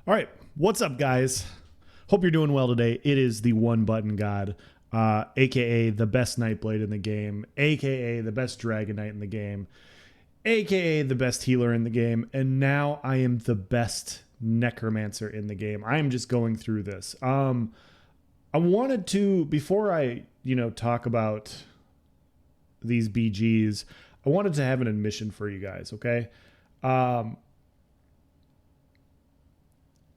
All right, what's up, guys? Hope you're doing well today. It is the One Button God, aka the best nightblade in the game, aka the best dragonknight in the game, aka the best healer in the game, and now I am the best necromancer in the game. I am just going through this. I wanted to, before I talk about these BGs, I wanted to have an admission for you guys. Okay.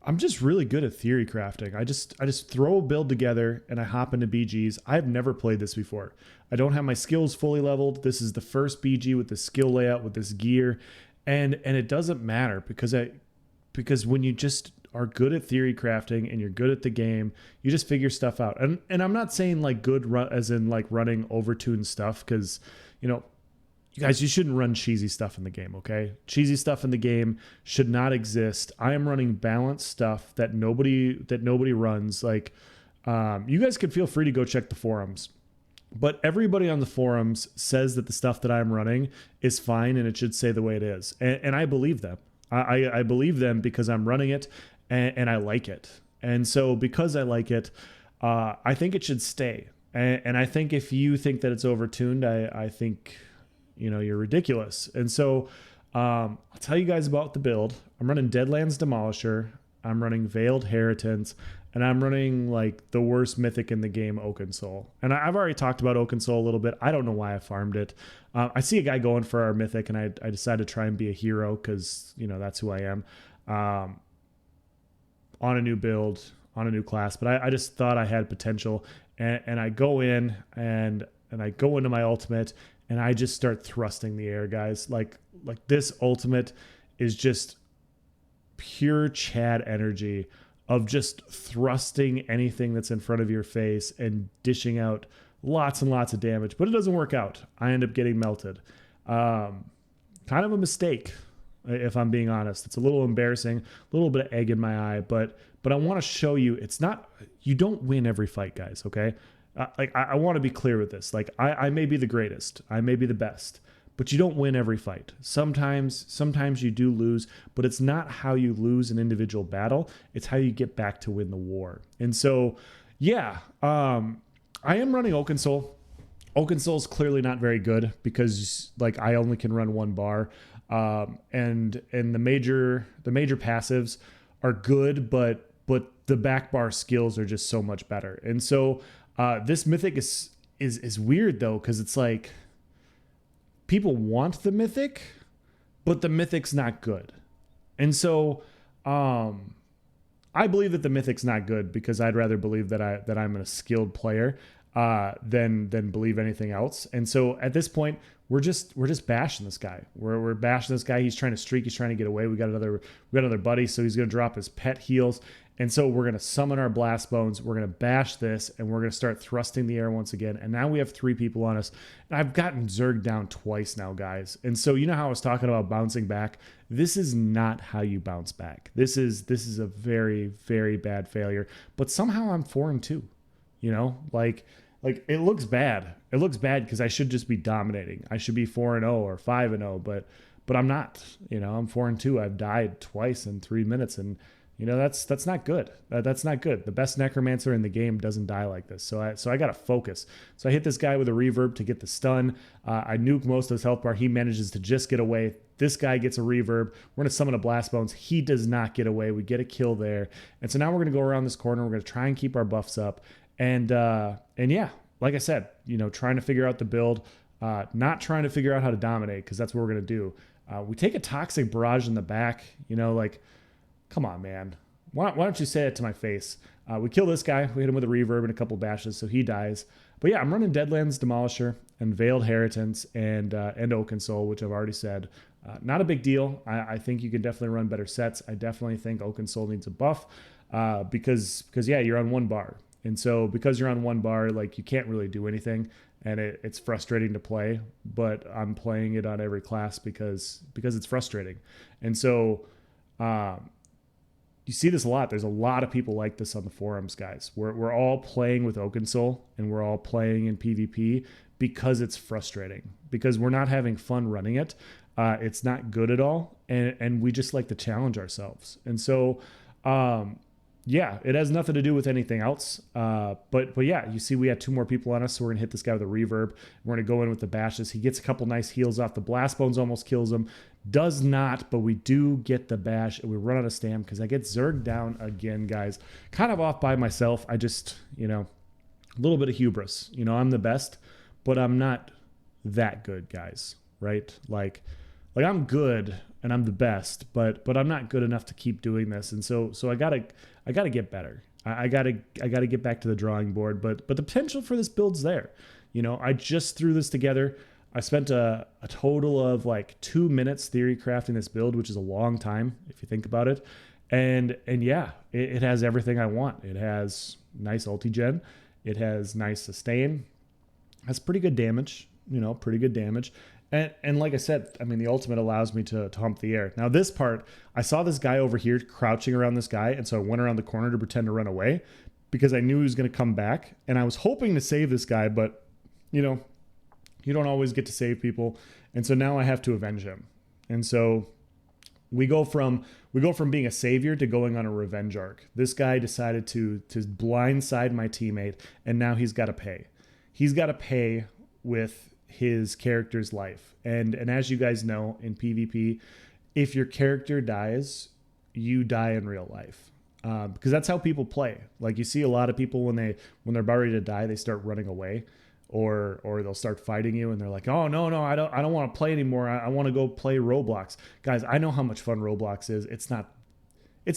I'm just really good at theory crafting. I just throw a build together and I hop into BGs. I've never played this before. I don't have my skills fully leveled. This is the first BG with the skill layout with this gear, and it doesn't matter because when you just are good at theory crafting and you're good at the game, you just figure stuff out. And I'm not saying like good run as in like running overtuned stuff, because you guys, you shouldn't run cheesy stuff in the game, okay? Cheesy stuff in the game should not exist. I am running balanced stuff that nobody runs. Like, you guys can feel free to go check the forums, but everybody on the forums says that the stuff that I'm running is fine and it should stay the way it is, and I believe them. I believe them because I'm running it and I like it, and so because I like it, I think it should stay. And I think if you think that it's overtuned, I think you're ridiculous. And so I'll tell you guys about the build. I'm running Deadlands Demolisher. I'm running Veiled Heritance. And I'm running like the worst mythic in the game, Oakensoul. And I've already talked about Oakensoul a little bit. I don't know why I farmed it. I see a guy going for our mythic, and I decided to try and be a hero because, that's who I am. On a new build, on a new class. But I just thought I had potential. And I go in and I go into my ultimate, and I just start thrusting the air, guys. Like this ultimate is just pure Chad energy of just thrusting anything that's in front of your face and dishing out lots and lots of damage. But it doesn't work out. I end up getting melted. Kind of a mistake, if I'm being honest. It's a little embarrassing, a little bit of egg in my eye, but I want to show you you don't win every fight, guys, okay? I want to be clear with this. Like, I may be the greatest. I may be the best. But you don't win every fight. Sometimes you do lose, but it's not how you lose an individual battle. It's how you get back to win the war. And so, yeah, I am running Oakensoul. Oakensoul's clearly not very good because, like, I only can run one bar. And the major passives are good, but the back bar skills are just so much better. And so this mythic is weird though, because it's like people want the mythic, but the mythic's not good. And so I believe that the mythic's not good because I'd rather believe that I'm a skilled player than believe anything else. And so at this point, we're just bashing this guy. We're bashing this guy. He's trying to streak. He's trying to get away. We got another buddy, so he's gonna drop his pet heals. And so we're gonna summon our blast bones. We're gonna bash this, and we're gonna start thrusting the air once again. And now we have 3 people on us. And I've gotten zerged down twice now, guys. And so how I was talking about bouncing back. This is not how you bounce back. This is a very, very bad failure. But somehow I'm 4-2. Like it looks bad. It looks bad because I should just be dominating. I should be 4-0 or 5-0, but I'm not. I'm 4-2. I've died twice in 3 minutes, and that's not good. That's not good. The best necromancer in the game doesn't die like this. So I got to focus. So I hit this guy with a reverb to get the stun. I nuke most of his health bar. He manages to just get away. This guy gets a reverb. We're going to summon a blast bones. He does not get away. We get a kill there. And so now we're going to go around this corner. We're going to try and keep our buffs up. And yeah, like I said, trying to figure out the build, not trying to figure out how to dominate, because that's what we're going to do. We take a toxic barrage in the back, like, come on, man. Why don't you say it to my face? We kill this guy. We hit him with a reverb and a couple bashes, so he dies. But yeah, I'm running Deadlands Demolisher and Veiled Heritance and Oakensoul, which I've already said. Not a big deal. I think you can definitely run better sets. I definitely think Oakensoul needs a buff because yeah, you're on 1 bar. And so because you're on 1 bar, like, you can't really do anything, and it's frustrating to play, but I'm playing it on every class because it's frustrating. And so you see this a lot. There's a lot of people like this on the forums, guys. We're all playing with Oakensoul, and we're all playing in PvP because it's frustrating, because we're not having fun running it. It's not good at all, and we just like to challenge ourselves. And so Yeah, it has nothing to do with anything else. But yeah, you see we had 2 more people on us, so we're gonna hit this guy with a reverb. We're gonna go in with the bashes. He gets a couple nice heals off. The blast bones almost kills him. Does not, but we do get the bash, and we run out of stam because I get zerged down again, guys. Kind of off by myself. I just, a little bit of hubris. I'm the best, but I'm not that good, guys. Right? Like I'm good and I'm the best, but I'm not good enough to keep doing this. And so I gotta get better. I gotta get back to the drawing board. But the potential for this build's there. I just threw this together. I spent a total of like 2 minutes theory crafting this build, which is a long time if you think about it. And yeah, it has everything I want. It has nice ulti gen. It has nice sustain. It has pretty good damage. Pretty good damage. And like I said, I mean, the ultimate allows me to hump the air. Now this part, I saw this guy over here crouching around this guy. And so I went around the corner to pretend to run away because I knew he was going to come back. And I was hoping to save this guy, but you don't always get to save people. And so now I have to avenge him. And so we go from being a savior to going on a revenge arc. This guy decided to blindside my teammate, and now he's got to pay. He's got to pay with his character's life. And as you guys know, in PvP, if your character dies, you die in real life. Because that's how people play. Like you see a lot of people when they're about ready to die, they start running away, or they'll start fighting you, and they're like, oh no, I don't want to play anymore. I want to go play Roblox. Guys, I know how much fun Roblox is. It's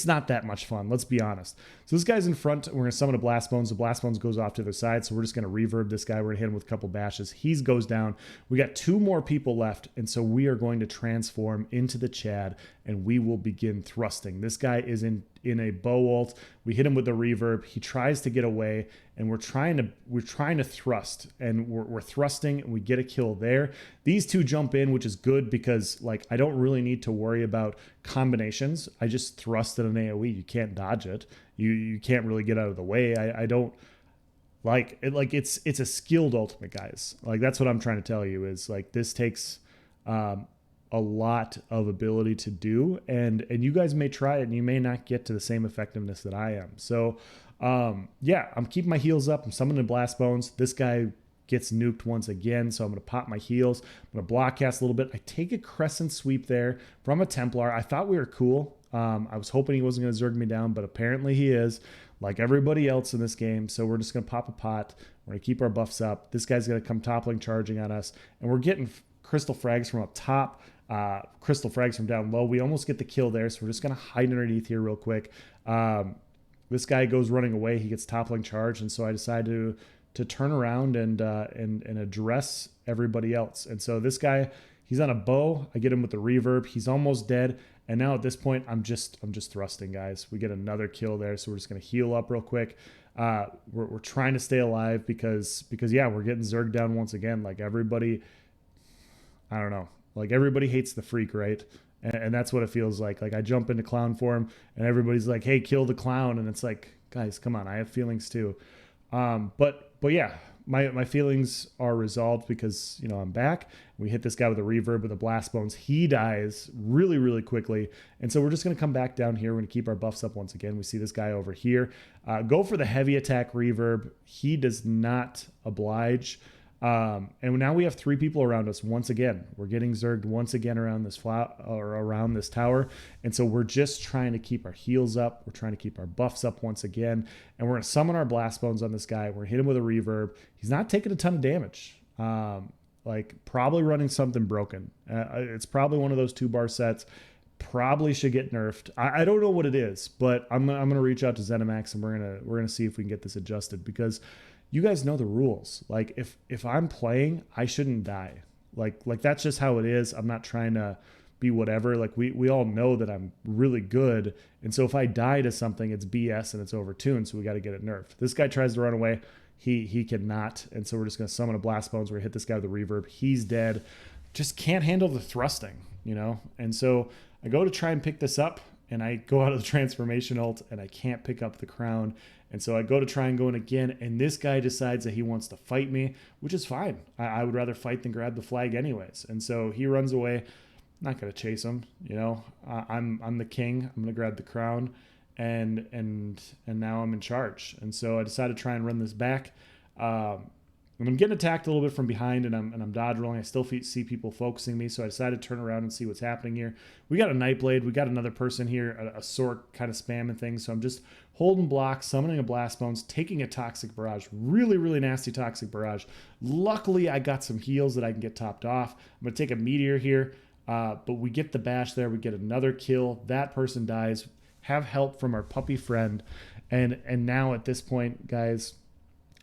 not that much fun. Let's be honest. So this guy's in front. We're going to summon a Blast Bones. The Blast Bones goes off to the side. So we're just going to reverb this guy. We're going to hit him with a couple bashes. He goes down. We got 2 more people left. And so we are going to transform into the Chad, and we will begin thrusting. This guy is in a bow ult. We hit him with the reverb. He tries to get away, and we're trying to thrust, and we're thrusting, and we get a kill there. These 2 jump in, which is good because like I don't really need to worry about combinations. I just thrust at an AoE. You can't dodge it. You can't really get out of the way. I don't like it. Like it's a skilled ultimate, guys. Like that's what I'm trying to tell you is like this takes a lot of ability to do, and you guys may try it and you may not get to the same effectiveness that I am. So yeah, I'm keeping my heals up. I'm summoning Blast Bones. This guy gets nuked once again, so I'm going to pop my heals. I'm going to block cast a little bit. I take a crescent sweep there from a Templar. I thought we were cool. I was hoping he wasn't going to zerg me down, but apparently he is, like everybody else in this game. So we're just going to pop a pot. We're going to keep our buffs up. This guy's going to come toppling, charging on us, and we're getting crystal frags from up top, crystal frags from down low. We almost get the kill there, so we're just going to hide underneath here real quick. This guy goes running away. He gets toppling charged, and so I decide to turn around and address everybody else. And so this guy, he's on a bow. I get him with the reverb. He's almost dead. And now at this point, I'm just thrusting, guys. We get another kill there, so we're just gonna heal up real quick. We're trying to stay alive because yeah, we're getting zerged down once again. Like everybody, I don't know, like everybody hates the freak, right? And that's what it feels like. Like I jump into clown form, and everybody's like, "Hey, kill the clown," and it's like, guys, come on, I have feelings too. But yeah, my feelings are resolved because I'm back. We hit this guy with a reverb with a Blast Bones. He dies really, really quickly. And so we're just going to come back down here. We're going to keep our buffs up once again. We see this guy over here. Go for the heavy attack reverb. He does not oblige. And now we have 3 people around us once again. We're getting zerged once again around this around this tower. And so we're just trying to keep our heals up. We're trying to keep our buffs up once again. And we're going to summon our Blast Bones on this guy. We're going to hit him with a reverb. He's not taking a ton of damage. Like probably running something broken. It's probably one of those 2-bar sets. Probably should get nerfed. I don't know what it is, but I'm gonna reach out to ZeniMax, and we're gonna see if we can get this adjusted, because you guys know the rules. Like if I'm playing, I shouldn't die. Like that's just how it is. I'm not trying to be whatever. Like we all know that I'm really good, and so if I die to something, it's BS and it's overtuned. So we got to get it nerfed. This guy tries to run away. He cannot, and so we're just gonna summon a Blast Bones. We're gonna hit this guy with a reverb. He's dead. Just can't handle the thrusting, And so I go to try and pick this up, and I go out of the transformation ult, and I can't pick up the crown. And so I go to try and go in again, and this guy decides that he wants to fight me, which is fine. I would rather fight than grab the flag anyways. And so he runs away. I'm not gonna chase him, I'm the king. I'm gonna grab the crown. and now I'm in charge. And so I decided to try and run this back. And I'm getting attacked a little bit from behind, and I'm dodge rolling. I still see people focusing me, so I decided to turn around and see what's happening here. We got a nightblade. We got another person here, a sword kind of spamming things. So I'm just holding block, summoning a blast bones, taking a toxic barrage, really, really nasty toxic barrage. Luckily, I got some heals that I can get topped off. I'm gonna take a meteor here, but we get the bash there. We get another kill. That person dies. Have help from our puppy friend, and now at this point, guys,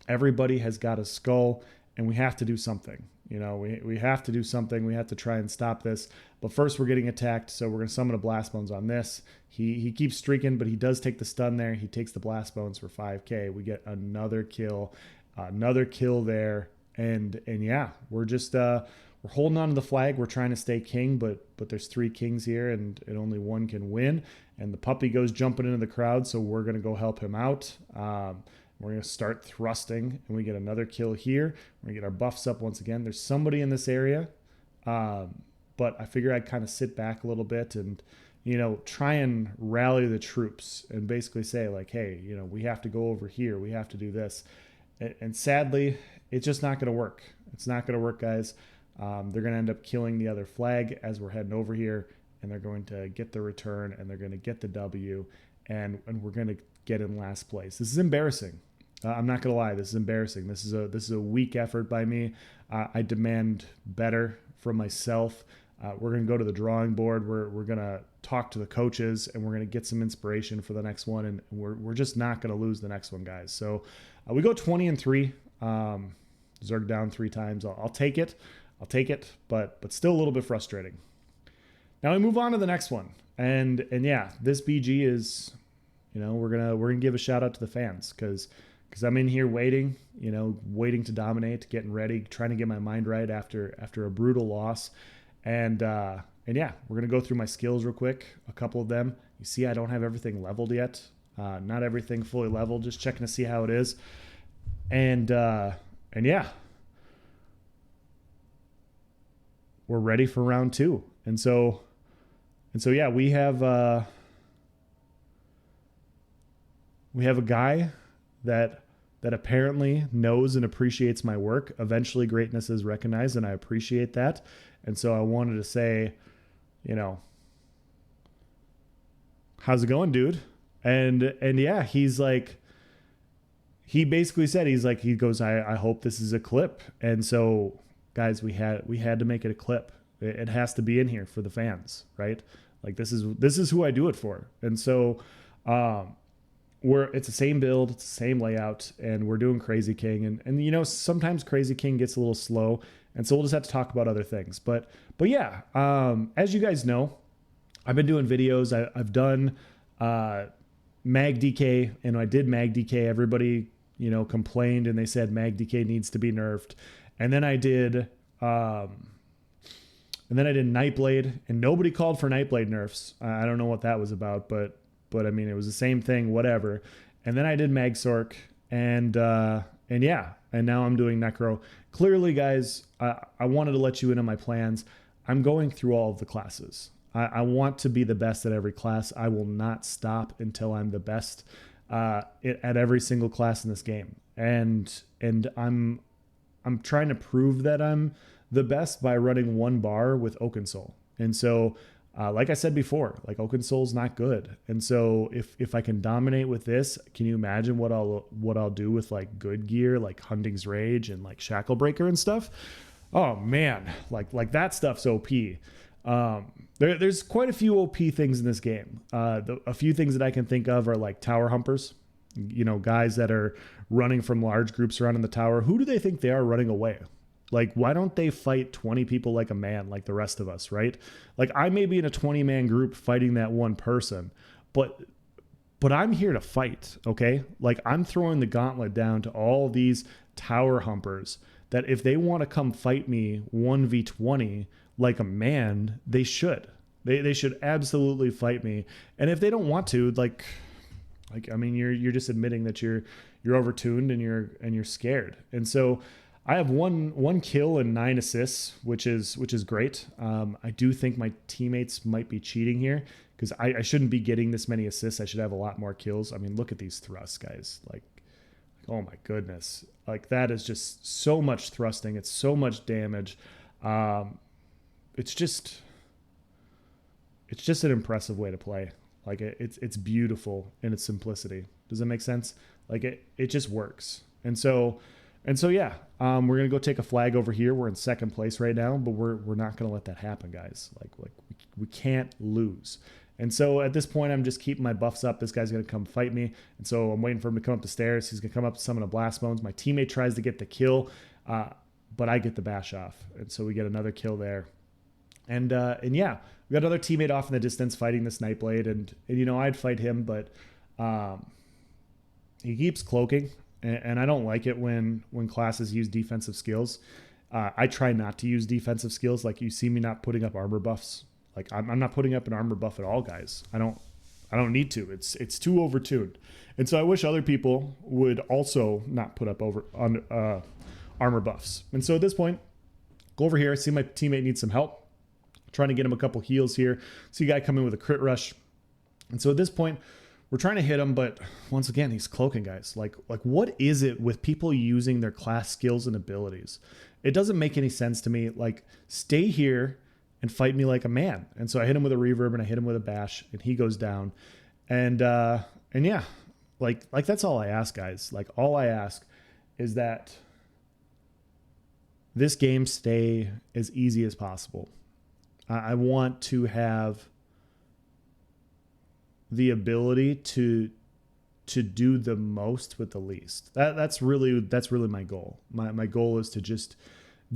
everybody has got a skull, and we have to do something. You know, we have to do something. We have to try and stop this. But first, we're getting attacked, so we're going to summon a Blast Bones on this. He keeps streaking, but he does take the stun there. He takes the Blast Bones for 5k. We get another kill there. And yeah, we're just we're holding on to the flag. We're trying to stay king, but there's 3 kings here, and only one can win. And the puppy goes jumping into the crowd, so we're going to go help him out. We're going to start thrusting, and we get another kill here. We're going to get our buffs up once again. There's somebody in this area, but I figure I'd kind of sit back a little bit and, you know, try and rally the troops and basically say, like, hey, you know, we have to go over here. We have to do this. And sadly, it's just not going to work. It's not going to work, guys. They're going to end up killing the other flag as we're heading over here, and they're going to get the return, and they're going to get the W, and we're going to get in last place. This is embarrassing. I'm not gonna lie, this is embarrassing. This is a weak effort by me. I demand better from myself. We're gonna go to the drawing board. We're gonna talk to the coaches, and we're gonna get some inspiration for the next one. And we're just not gonna lose the next one, guys. So we go 20-3. Zerg down 3 times. I'll take it. But still a little bit frustrating. Now we move on to the next one, and yeah, this BG is, you know, we're gonna give a shout out to the fans because I'm in here waiting to dominate, getting ready, trying to get my mind right after a brutal loss, and yeah, we're gonna go through my skills real quick. A couple of them. You see, I don't have everything leveled yet. Not everything fully leveled. Just checking to see how it is, and yeah, we're ready for round 2, and so yeah, we have a guy that apparently knows and appreciates my work. Eventually greatness is recognized, and I appreciate that. And so I wanted to say, you know, how's it going, dude? And yeah, he's like, he basically said, he goes, I hope this is a clip. And so guys, we had to make it a clip. It has to be in here for the fans, right? Like this is who I do it for. And so, it's the same build, it's the same layout, and we're doing Crazy King, and you know, sometimes Crazy King gets a little slow, and so we'll just have to talk about other things. But yeah, as you guys know, I've been doing videos. I've done Mag DK, and I did Mag DK. Everybody, you know, complained, and they said Mag DK needs to be nerfed. And then I did Nightblade, and nobody called for Nightblade nerfs. I don't know what that was about, but I mean, it was the same thing, whatever. And then I did Mag Sorc, and yeah, and now I'm doing Necro. Clearly, guys, I wanted to let you in on my plans. I'm going through all of the classes. I want to be the best at every class. I will not stop until I'm the best at every single class in this game. And I'm trying to prove that I'm the best by running 1 bar with Oakensoul. And so, like I said before, like Oakensoul's not good. And so if I can dominate with this, can you imagine what I'll do with like good gear, like Hunting's Rage and like Shacklebreaker and stuff? Oh man, like that stuff's OP. There's quite a few OP things in this game. A few things that I can think of are like tower humpers, you know, guys that are running from large groups around in the tower. Who do they think they are running away? Like, why don't they fight 20 people like a man, like the rest of us, right? Like, I may be in a 20-man group fighting that one person, but I'm here to fight, okay? Like, I'm throwing the gauntlet down to all these tower humpers that if they want to come fight me 1v20 like a man, they should. They should absolutely fight me. And if they don't want to, like I mean, you're just admitting that you're overtuned and you're scared. And so I have one kill and 9 assists, which is great. I do think my teammates might be cheating here because I shouldn't be getting this many assists. I should have a lot more kills. I mean, look at these thrusts, guys. Like, oh my goodness. Like, that is just so much thrusting. It's so much damage. It's just an impressive way to play. Like, it's beautiful in its simplicity. Does that make sense? Like, it just works. And so yeah, we're gonna go take a flag over here. We're in second place right now, but we're not gonna let that happen, guys. Like we can't lose. And so at this point, I'm just keeping my buffs up. This guy's gonna come fight me, and so I'm waiting for him to come up the stairs. He's gonna come up, summon a blast bones. My teammate tries to get the kill, but I get the bash off, and so we get another kill there. And yeah, we got another teammate off in the distance fighting this nightblade, and you know, I'd fight him, but he keeps cloaking, and I don't like it when classes use defensive skills. I try not to use defensive skills. Like, you see me not putting up armor buffs. Like, I'm not putting up an armor buff at all, guys. I don't need to. It's too overtuned. And so I wish other people would also not put up armor buffs. And so at this point, go over here. I see my teammate needs some help. Trying to get him a couple heals here. See a guy come in with a crit rush. And so at this point, we're trying to hit him, but once again, he's cloaking, guys. Like what is it with people using their class skills and abilities? It doesn't make any sense to me. Like, stay here and fight me like a man. And so I hit him with a reverb and I hit him with a bash, and he goes down. And yeah, like that's all I ask, guys. Like, all I ask is that this game stay as easy as possible. I want to have the ability to do the most with the least. That's really my goal. My goal is to just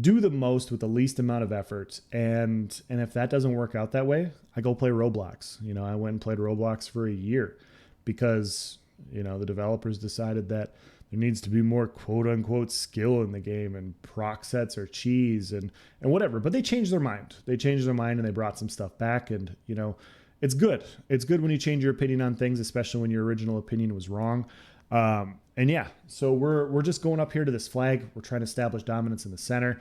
do the most with the least amount of effort. And if that doesn't work out that way, I go play Roblox. You know, I went and played Roblox for a year because, you know, the developers decided that there needs to be more quote unquote skill in the game, and proc sets are cheese and whatever. But they changed their mind. They changed their mind and they brought some stuff back. And, you know, it's good. It's good when you change your opinion on things, especially when your original opinion was wrong. And yeah, so we're just going up here to this flag. We're trying to establish dominance in the center.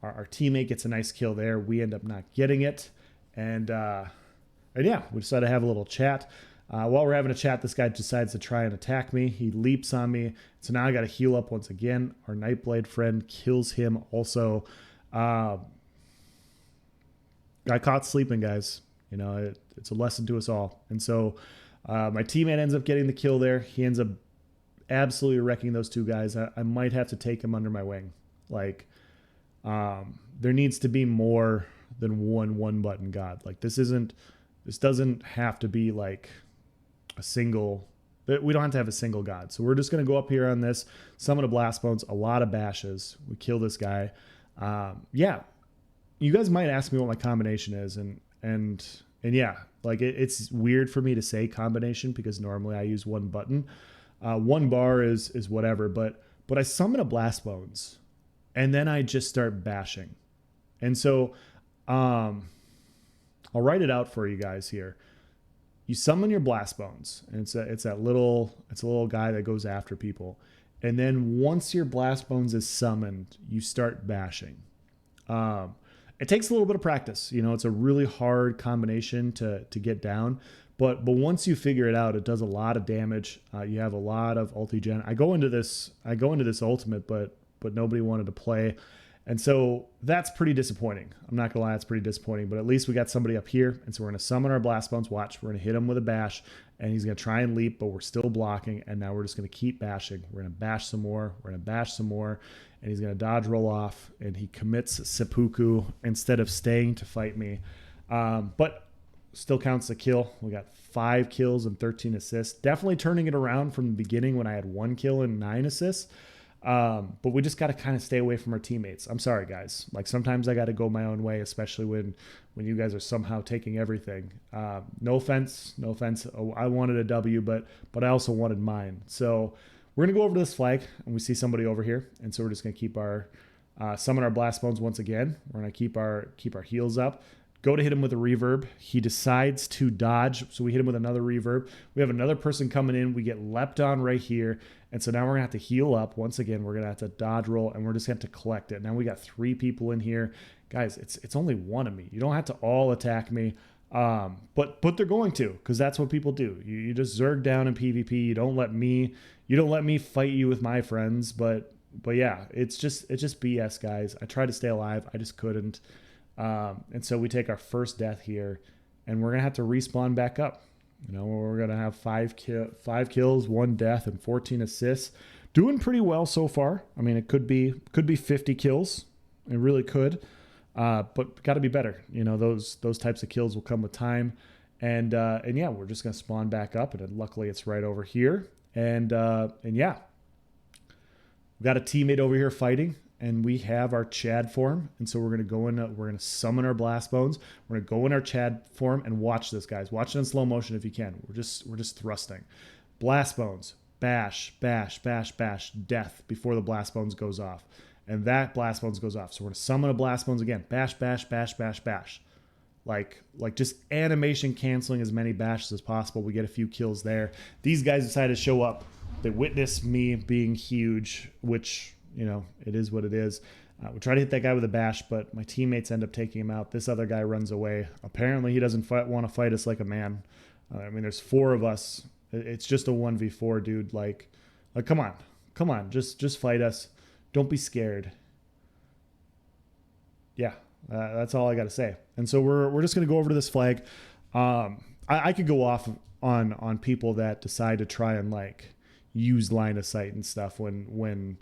Our teammate gets a nice kill there. We end up not getting it. And yeah, we decided to have a little chat. While we're having a chat, this guy decides to try and attack me. He leaps on me. So now I got to heal up once again. Our nightblade friend kills him also. Got caught sleeping, guys. You know, it's a lesson to us all. And so my teammate ends up getting the kill there. He ends up absolutely wrecking those two guys. I might have to take him under my wing. Like, there needs to be more than one button god. Like, this doesn't have to be like a single. We don't have to have a single god. So we're just going to go up here on this, summon a blast bones, a lot of bashes. We kill this guy. Yeah, you guys might ask me what my combination is, and yeah, like it's weird for me to say combination because normally I use one button. One bar is whatever, but I summon a blast bones and then I just start bashing. And so I'll write it out for you guys here. You summon your blast bones, and it's a little guy that goes after people. And then once your blast bones is summoned, you start bashing. It takes a little bit of practice. You know, it's a really hard combination to get down. But once you figure it out, it does a lot of damage. You have a lot of ulti gen. I go into this ultimate, but nobody wanted to play. And so that's pretty disappointing. I'm not gonna lie, it's pretty disappointing, but at least we got somebody up here. And so we're gonna summon our blast bones. Watch, we're gonna hit him with a bash, and he's gonna try and leap, but we're still blocking. And now we're just gonna keep bashing. We're gonna bash some more. We're gonna bash some more. And he's gonna dodge roll off, and he commits seppuku instead of staying to fight me. But still counts a kill. We got 5 kills and 13 assists. Definitely turning it around from the beginning when I had 1 kill and 9 assists. But we just got to kind of stay away from our teammates. I'm sorry, guys. Like, sometimes I got to go my own way, especially when you guys are somehow taking everything. No offense. Oh, I wanted a W, but I also wanted mine. So we're going to go over to this flag, and we see somebody over here. And so we're just going to keep our, summon our blast bones once again. We're going to keep our heals up. Go to hit him with a reverb. He decides to dodge, so we hit him with another reverb. We have another person coming in. We get leapt on right here. And so now we're going to have to heal up. Once again, we're going to have to dodge roll, and we're just going to have to collect it. Now we got 3 people in here. Guys, it's only one of me. You don't have to all attack me. But they're going to, because that's what people do. You just zerg down in PvP. You don't let me fight you with my friends. But yeah, it's just BS, guys. I tried to stay alive. I just couldn't. And so we take our first death here, and we're gonna have to respawn back up. We're gonna have five kills, 1 death, and 14 assists. Doing pretty well so far. I mean, it could be 50 kills. It really could. But got to be better. Those types of kills will come with time. And yeah, we're just gonna spawn back up, and luckily it's right over here. And yeah, we got a teammate over here fighting, and we have our Chad form. And so we're gonna go in. We're gonna summon our blast bones. We're gonna go in our Chad form and watch this, guys. Watch it in slow motion if you can. We're just thrusting. Blast bones, bash, bash, bash, bash, death before the blast bones goes off. And that blast bones goes off. So we're gonna summon a blast bones again. Bash, bash, bash, bash, bash. Like just animation canceling as many bashes as possible. We get a few kills there. These guys decided to show up. They witnessed me being huge, which, it is what it is. We try to hit that guy with a bash, but my teammates end up taking him out. This other guy runs away. Apparently he doesn't want to fight us like a man. I mean, there's 4 of us. It's just a 1v4, dude. Like come on, just fight us. Don't be scared. Yeah, that's all I got to say. And so we're just going to go over to this flag. I could go off on people that decide to try and use line of sight and stuff when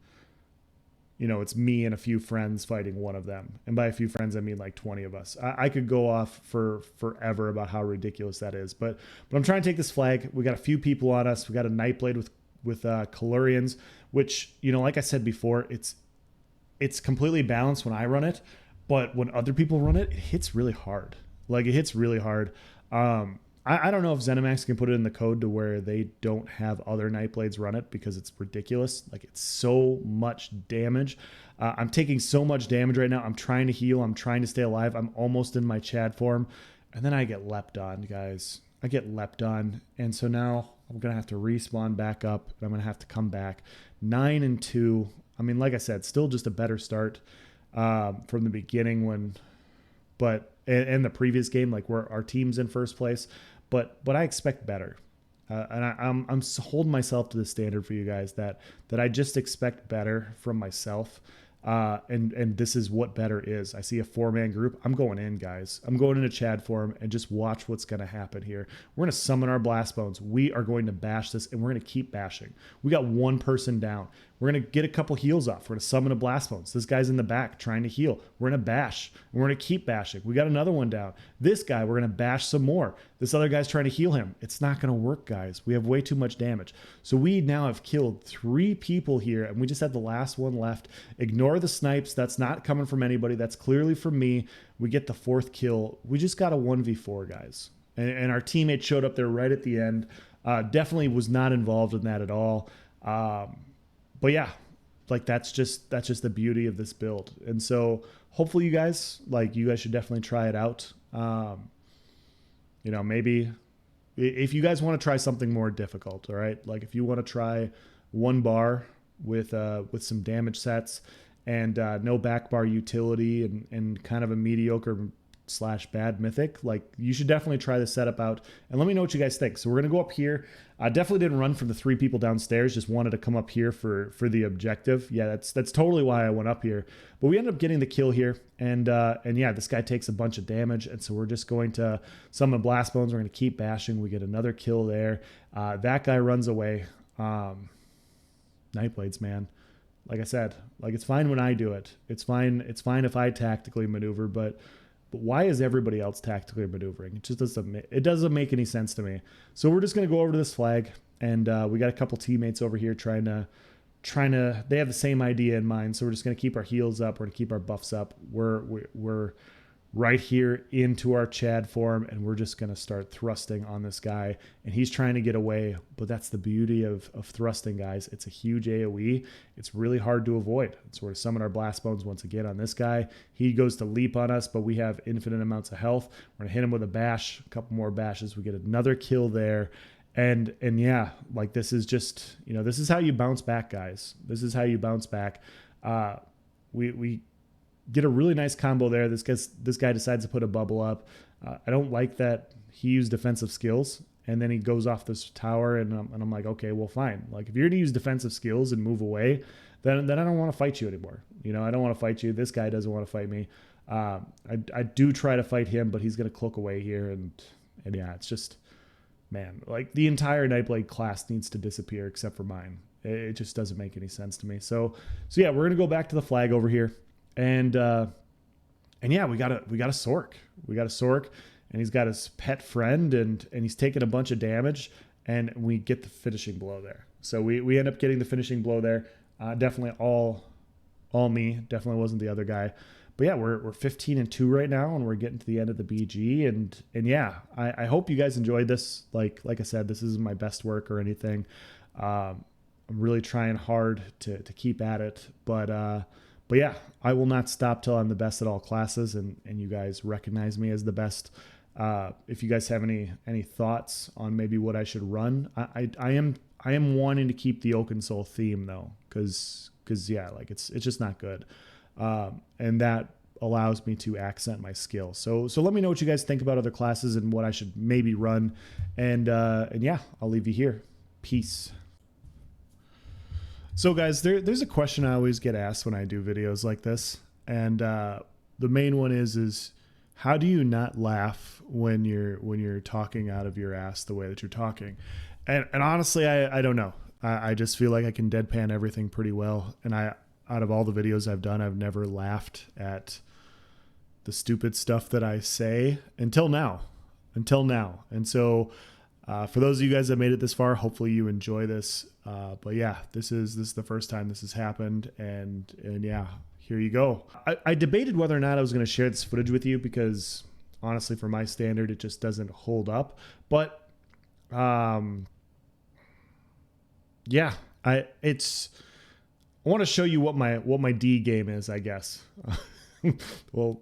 it's me and a few friends fighting one of them. And by a few friends, I mean 20 of us. I could go off for forever about how ridiculous that is. But I'm trying to take this flag. We got a few people on us. We got a nightblade with Calurians, which, like I said before, it's completely balanced when I run it, but when other people run it, it hits really hard. It hits really hard. I don't know if ZeniMax can put it in the code to where they don't have other nightblades run it, because it's ridiculous. It's so much damage. I'm taking so much damage right now. I'm trying to heal. I'm trying to stay alive. I'm almost in my Chad form, and then I get leapt on, guys. I get leapt on, and so now I'm going to have to respawn back up. I'm going to have to come back. 9-2. I mean, like I said, still just a better start from the beginning and the previous game, where our team's in first place. But I expect better. And I'm holding myself to the standard for you guys that I just expect better from myself. And this is what better is. I see a 4-man group. I'm going in, guys. I'm going into Chad form, and just watch what's going to happen here. We're going to summon our blast bones. We are going to bash this, and we're going to keep bashing. We got 1 person down. We're going to get a couple heals off. We're going to summon a blast bones. This guy's in the back trying to heal. We're going to bash, and we're going to keep bashing. We got another one down. This guy, we're going to bash some more. This other guy's trying to heal him. It's not going to work, guys. We have way too much damage. So we now have killed 3 people here, and we just have the last one left. Ignore the snipes. That's not coming from anybody. That's clearly from me. We get the 4th kill. We just got a 1v4, guys. And our teammate showed up there right at the end. Definitely was not involved in that at all. But yeah, that's just the beauty of this build. And so hopefully you guys should definitely try it out. Maybe if you guys want to try something more difficult, all right? If you want to try 1 bar with some damage sets and no back bar utility and kind of a mediocre / bad mythic, you should definitely try this setup out, and let me know what you guys think. So we're gonna go up here. I definitely didn't run from the 3 people downstairs, just wanted to come up here for the objective. Yeah, that's totally why I went up here. But we ended up getting the kill here, and yeah, this guy takes a bunch of damage, and so we're just going to summon blast bones. We're gonna keep bashing. We get another kill there. That guy runs away. Nightblades, man. Like I said, it's fine when I do it. It's fine if I tactically maneuver, but why is everybody else tactically maneuvering? It just doesn't make any sense to me. So we're just going to go over to this flag, and we got a couple teammates over here trying to they have the same idea in mind. So we're just going to keep our heals up. We're going to keep our buffs up. We're right here into our Chad form, and we're just going to start thrusting on this guy, and he's trying to get away. But that's the beauty of thrusting, guys. It's a huge AoE. It's really hard to avoid. So we're going to summon our blast bones once again on this guy. He goes to leap on us, but we have infinite amounts of health. We're going to hit him with a bash, a couple more bashes. We get another kill there. And yeah, this is just, this is how you bounce back, guys. This is how you bounce back. We get a really nice combo there. This guy decides to put a bubble up. I don't like that he used defensive skills and then he goes off this tower, and I'm like, okay, well, fine. Like, if you're going to use defensive skills and move away, then I don't want to fight you anymore. You know, I don't want to fight you. This guy doesn't want to fight me. I do try to fight him, but he's going to cloak away here. And yeah, it's just, man, like the entire Nightblade class needs to disappear except for mine. It just doesn't make any sense to me. So yeah, we're going to go back to the flag over here. And yeah, we got a Sork. We got a Sork, and he's got his pet friend, and he's taking a bunch of damage, and we get the finishing blow there. So we end up getting the finishing blow there. Definitely all me. Definitely wasn't the other guy. But yeah, we're 15-2 right now, and we're getting to the end of the BG. And yeah, I hope you guys enjoyed this. Like I said, this isn't my best work or anything. I'm really trying hard to keep at it. But yeah, I will not stop till I'm the best at all classes, and you guys recognize me as the best. If you guys have any thoughts on maybe what I should run, I am wanting to keep the Oakensoul theme though, because yeah, like it's just not good. And that allows me to accent my skill. So let me know what you guys think about other classes and what I should maybe run. And yeah, I'll leave you here. Peace. So guys, there's a question I always get asked when I do videos like this. And the main one is how do you not laugh when you're talking out of your ass the way that you're talking? And honestly, I don't know. I just feel like I can deadpan everything pretty well. And out of all the videos I've done, I've never laughed at the stupid stuff that I say until now. And so for those of you guys that made it this far, hopefully you enjoy this. But yeah, this is the first time this has happened. And yeah, here you go. I debated whether or not I was going to share this footage with you because honestly, for my standard, it just doesn't hold up. But yeah, I want to show you what my D game is, I guess. Well,